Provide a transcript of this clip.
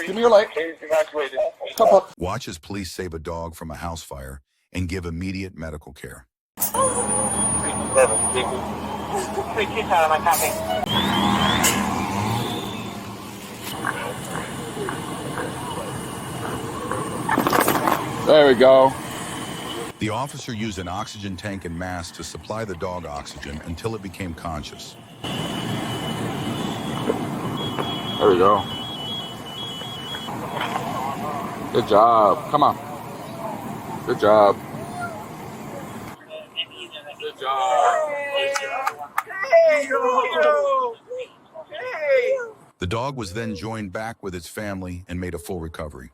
Give me your light. Pop up. Watch as police save a dog from a house fire and give immediate medical care. There we go. The officer used an oxygen tank and mask to supply the dog oxygen until it became conscious. There we go. Good job. Come on. Good job. Good job. The dog was then joined back with its family and made a full recovery.